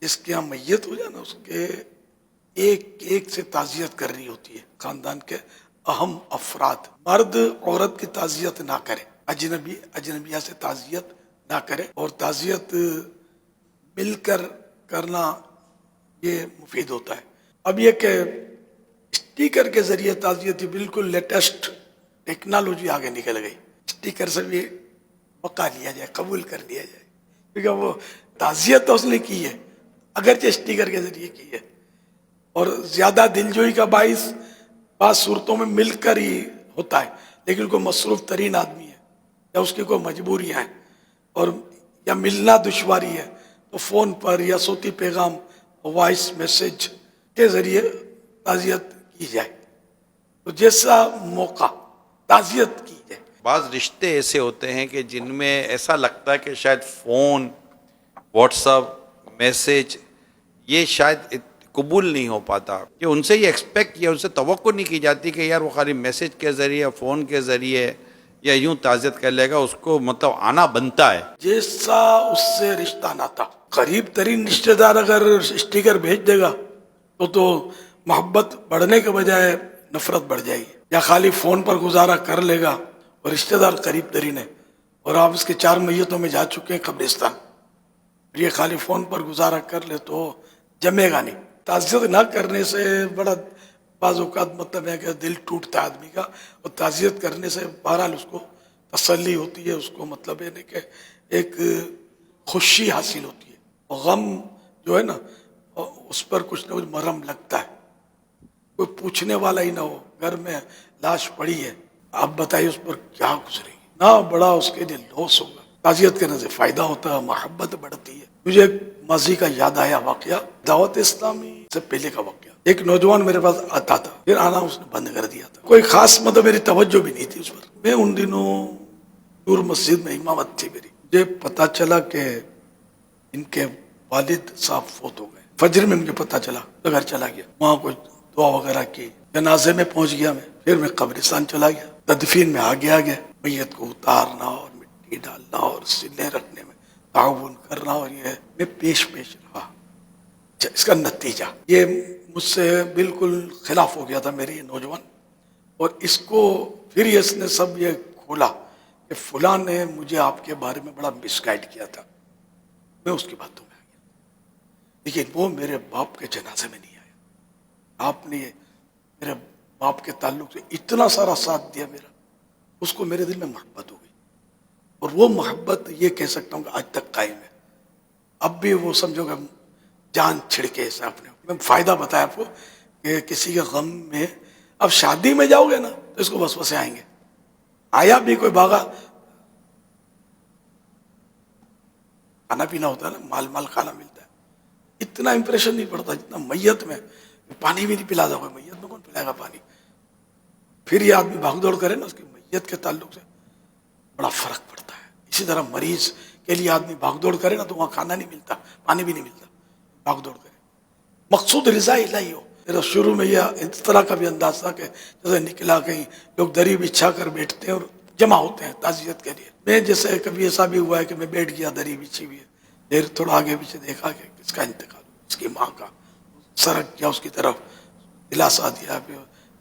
جس کے یہاں میت ہو جائے نا، اس کے ایک ایک سے تعزیت کرنی ہوتی ہے. خاندان کے اہم افراد، مرد عورت کی تعزیت نہ کرے، اجنبی اجنبیہ سے تعزیت نہ کرے، اور تعزیت مل کر کرنا یہ مفید ہوتا ہے. اب یہ کہ اسٹیکر کے ذریعے تعزیت بالکل لیٹسٹ ٹیکنالوجی آگے نکل گئی. اسٹیکر سے بھی پکا لیا جائے، قبول کر لیا جائے، کیونکہ وہ تعزیت تو اس نے کی ہے، اگرچہ اسٹیکر کے ذریعے کی ہے. اور زیادہ دلجوئی کا باعث بعض صورتوں میں مل کر ہی ہوتا ہے، لیکن کوئی مصروف ترین آدمی ہے یا اس کی کوئی مجبوریاں ہیں اور یا ملنا دشواری ہے، تو فون پر یا صوتی پیغام، وائس میسج کے ذریعے تعزیت کی جائے. تو جیسا موقع تعزیت کی جائے. بعض رشتے ایسے ہوتے ہیں کہ جن میں ایسا لگتا ہے کہ شاید فون، واٹس ایپ، میسج یہ شاید قبول نہیں ہو پاتا، کہ ان سے یہ ایکسپیکٹ یا ان سے توقع نہیں کی جاتی کہ یار وہ خالی میسج کے ذریعے، فون کے ذریعے یا یوں تعزیت کر لے گا، اس کو مطلب آنا بنتا ہے. جیسا اس سے رشتہ ناتا، قریب ترین رشتہ دار اگر اسٹیکر بھیج دے گا تو محبت بڑھنے کے بجائے نفرت بڑھ جائے گی. یا خالی فون پر گزارا کر لے گا اور رشتہ دار قریب ترین ہے اور آپ اس کے 4 میتوں میں جا چکے ہیں قبرستان، یہ خالی فون پر گزارا کر لے تو جمے گا نہیں. تعزیت نہ کرنے سے بڑا بعض اوقات مطلب ہے کہ دل ٹوٹتا ہے آدمی کا، اور تعزیت کرنے سے بہرحال اس کو تسلی ہوتی ہے، اس کو مطلب ہے کہ ایک خوشی حاصل ہوتی ہے. غم جو ہے نا اس پر کچھ نہ کچھ مرہم لگتا ہے. کوئی پوچھنے والا ہی نہ ہو، گھر میں لاش پڑی ہے، آپ بتائیے اس پر کیا گزرے گی، نہ بڑا اس کے لیے لوس ہوگا. تعزیت کرنے سے فائدہ ہوتا ہے، محبت بڑھتی ہے. مجھے ایک ماضی کا یاد آیا واقعہ، دعوت اسلامی سے پہلے کا واقعہ. ایک نوجوان میرے پاس آتا تھا، پھر آنا اس نے بند کر دیا تھا. کوئی خاص مطلب میری توجہ بھی نہیں تھی اس پر. میں ان دنوں نور مسجد میں امامت تھی میری. مجھے پتا چلا کہ ان کے والد صاحب فوت ہو گئے. فجر میں مجھے پتا چلا تو گھر چلا گیا، وہاں کچھ دعا وغیرہ کی، جنازے میں پہنچ گیا میں. پھر میں قبرستان چلا گیا، تدفین میں آگے میت کو اتارنا اور مٹی ڈالنا اور سلے رکھنے میں تعاون کرنا، اور یہ میں پیش رہا. اس کا نتیجہ یہ مجھ سے بالکل خلاف ہو گیا تھا میری یہ نوجوان، اور اس کو پھر اس نے سب یہ کھولا کہ فلاں نے مجھے آپ کے بارے میں بڑا مس گائیڈ کیا تھا. میں اس کی باتوں میں آ گیا، لیکن وہ میرے باپ کے جنازے میں نہیں آیا. آپ نے میرے باپ کے تعلق سے اتنا سارا ساتھ دیا میرا، اس کو میرے دل میں محبت ہو گئی، اور وہ محبت یہ کہہ سکتا ہوں کہ آج تک قائم ہے. اب بھی وہ سمجھو کہ جان چھڑکے ایسا. آپ نے میں فائدہ بتایا آپ کو کہ کسی کے غم میں، اب شادی میں جاؤ گے نا تو اس کو وسوسے آئیں گے. آیا بھی کوئی بھاگا، کھانا پینا ہوتا ہے نا، مال کھانا ملتا ہے، اتنا امپریشن نہیں پڑتا جتنا میت میں. پانی بھی نہیں پلا دو گے، میت میں کون پلائے گا پانی. پھر یہ آدمی بھاگ دوڑ کرے نا، اس کی میت کے تعلق سے بڑا فرق پڑتا ہے. اسی طرح مریض کے لیے آدمی بھاگ دوڑ کرے نا تو وہاں کھانا نہیں ملتا، پانی بھی نہیں ملتا. بھاگ دوڑ کرے، مقصود رضا الہی ہو. میرا شروع میں یہ اس طرح کا بھی انداز تھا کہ جیسے نکلا کہیں لوگ دری بچھا کر بیٹھتے ہیں اور جمع ہوتے ہیں تعزیت کے لیے. میں جیسے کبھی ایسا بھی ہوا ہے کہ میں بیٹھ گیا، دری بچھی ہوئی ہے، دیر تھوڑا آگے پیچھے دیکھا کہ کس کا انتقال ہو، اس کی ماں کا. سرک کیا اس کی طرف، دلاسا دیا،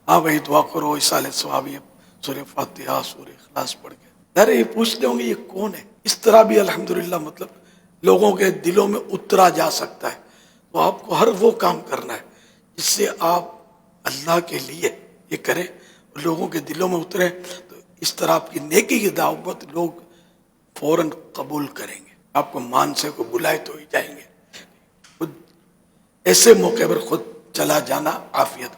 ہاں بھائی دعا کرو، اصالہ ثواب، یہ سورہ فاتحہ سورہ اخلاص پڑھ کے. ارے یہ پوچھتے ہوں گے یہ کون ہے. اس طرح بھی الحمدللہ مطلب لوگوں کے دلوں میں اترا جا سکتا ہے. تو آپ کو ہر وہ کام کرنا ہے جس سے آپ اللہ کے لیے یہ کریں اور لوگوں کے دلوں میں اتریں. تو اس طرح آپ کی نیکی کی دعوت لوگ فوراً قبول کریں گے. آپ کو مان سے کو بلائے تو ہی جائیں گے. خود ایسے موقع پر خود چلا جانا عافیت.